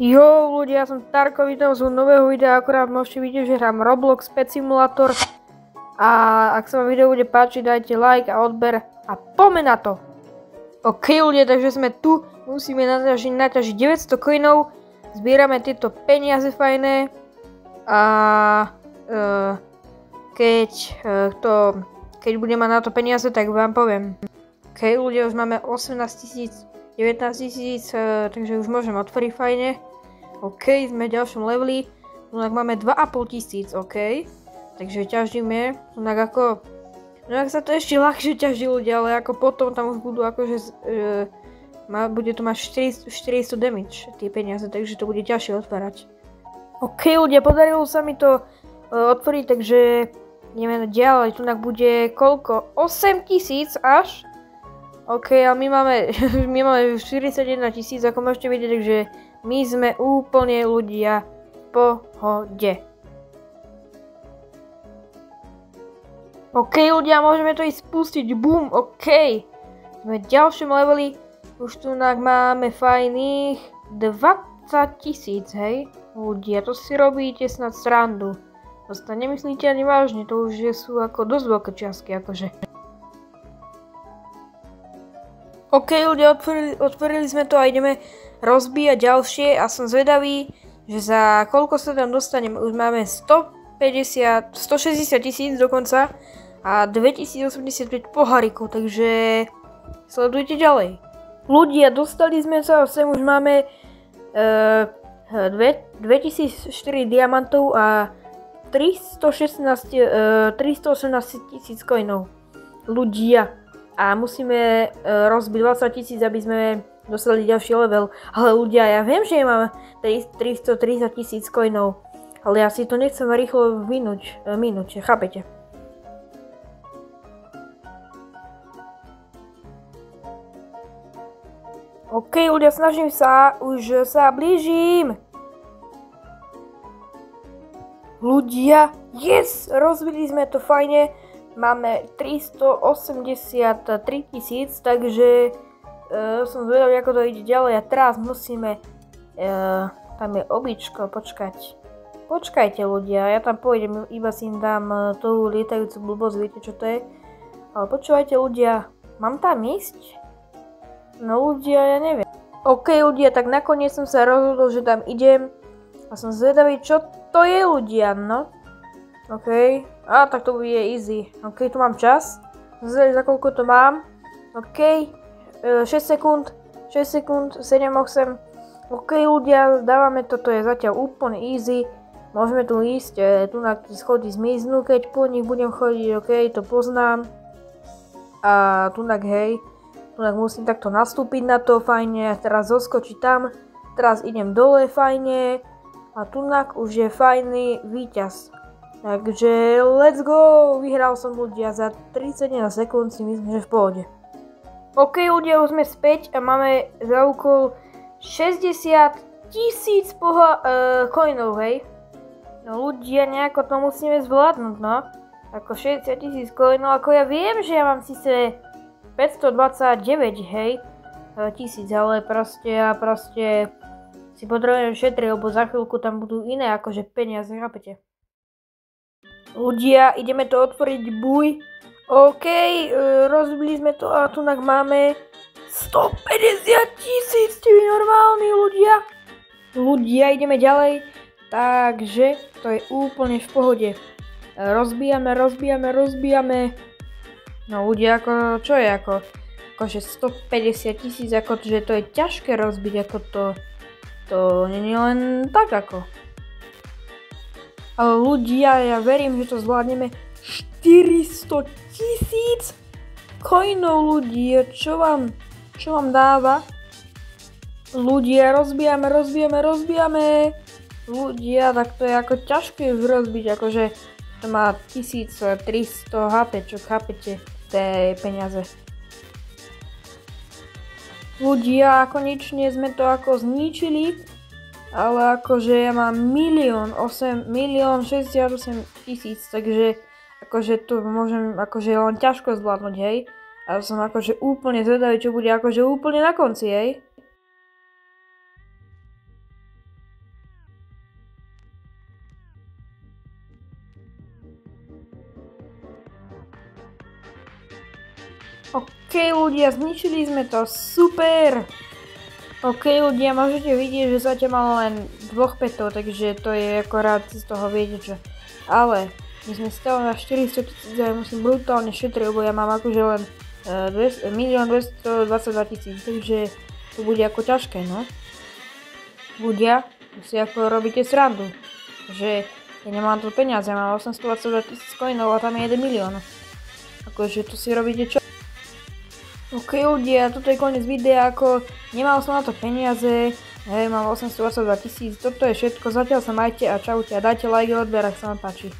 Jo ľudia, ja som Tarko, vítam z nového videa, akurát môžete vidieť, že hrám Roblox Pet Simulator. A ak sa vám video bude páčiť, dajte like a odber a poďme na to. Ok ľudia, takže sme tu, musíme naťažiť 900 coinov, zbierame tieto peniaze fajné. A keď budem mať na to peniaze, tak vám poviem. Ok ľudia, už máme 18 000, 19 000, takže už môžem otvoriť fajne. OK, sme v ďalšom leveli. Tak máme 2500, OK. Takže ťažíme. Tak ako... No ak sa to ešte ľahšie ťaží ľudia, ale ako potom tam už budú akože... bude to mať 400 damage, tie peniaze, takže to bude ťažšie otvárať. OK ľudia, podarilo sa mi to otvoriť, takže ideme ďalej. Tu bude koľko? 8000 až? OK, a my máme 41 000, ako môžete vidieť, takže my sme úplne ľudia v pohode. OK ľudia, môžeme to ísť spustiť, boom, OK. Sme v ďalšom leveli, už tu máme fajných 20 000, hej. Ľudia, to si robíte snad srandu. To sa nemyslíte ani vážne, to už sú ako dosť veľké čiastky, akože. OK ľudia, otvorili sme to a ideme rozbíjať ďalšie a som zvedavý, že za koľko sa tam dostaneme. Už máme 160 000 dokonca a 2085 pohárikov, takže sledujte ďalej. Ľudia, dostali sme sa, sem už máme 2004 diamantov a 318 000 coinov. Ľudia. A musíme rozbiť 20 000, aby sme dostali ďalší level. Ale ľudia, ja viem, že mám 330 000 coinov, ale ja si to nechcem rýchlo minúť, chápete? OK, ľudia, snažím sa, už sa blížim. Ľudia, yes, rozbili sme to fajne. Máme 383 000, takže som zvedavý, ako to ide ďalej. A teraz musíme, tam je običko, počkajte ľudia, ja tam pôjdem, iba si im dám tú lietajúcu blbosť, viete čo to je? Ale počúvajte ľudia, mám tam ísť? No ľudia, ja neviem. OK ľudia, tak nakoniec som sa rozhodol, že tam idem a som zvedavý, čo to je ľudia, no. OK, a tak to bude easy. OK, tu mám čas. Zvedať, za koľko to mám. OK, 6 sekúnd, 7, 8. OK ľudia, dávame to, to je zatiaľ úplne easy. Môžeme tu ísť, tu na schody zmiznú, keď po nich budem chodiť, OK, to poznám. A tunak hej, tunak musím takto nastúpiť na to, fajne, teraz zoskočiť tam. Teraz idem dole, fajne. A tunak už je fajný víťaz. Takže let's go! Vyhral som ľudia za 31 sekúnd, si myslím, že v pohode. OK ľudia, už sme späť a máme za úkol 60 000 coinov, hej. No ľudia, nejako to musíme zvládnuť, no. Ako 60 000 coinov, ako ja viem, že ja mám síce 529, hej, tisíc, ale ja proste si potrebujem šetriť, lebo za chvíľku tam budú iné akože peniaze, chápete? Ľudia, ideme to otvoriť, buj. OK, rozbili sme to a tu máme 150 000, ste vy normálni ľudia. Ľudia, ideme ďalej, takže to je úplne v pohode. Rozbijame. No ľudia, ako, čo je akože 150 000, akože to je ťažké rozbiť, ako to nie je len tak ako. Ale ľudia, ja verím, že to zvládneme. 400 000 coinov ľudia, čo vám dáva? Ľudia, rozbijame. Ľudia, tak to je ako ťažké už rozbiť, akože to má 1300 HP, čo chápete, tie peniaze. Ľudia, konečne sme to ako zničili. Ale akože ja mám 1 068 000, takže akože to môžem akože len ťažko zvládnuť, hej. A som akože úplne zvedavý, čo bude akože úplne na konci, hej. OK ľudia, zničili sme to, super! OK ľudia, môžete vidieť, že zatiaľ mám len 2 petov, takže to je akorát z toho viete čo. Ale my sme stále na 400 000 a ja musím brutálne šetriť, lebo ja mám akože len 1 222 000, takže to bude ako ťažké, no. Ľudia, si ako robíte srandu, že ja nemám to peniaze, ja mám 822 000 coinov a tam je 1 milión. Akože tu si robíte čo? OK ľudia, toto je koniec videa, ako nemal som na to peniaze, hej, mám 822 000, toto je všetko, zatiaľ sa majte a čaute a dajte like a odber, ak sa vám páči.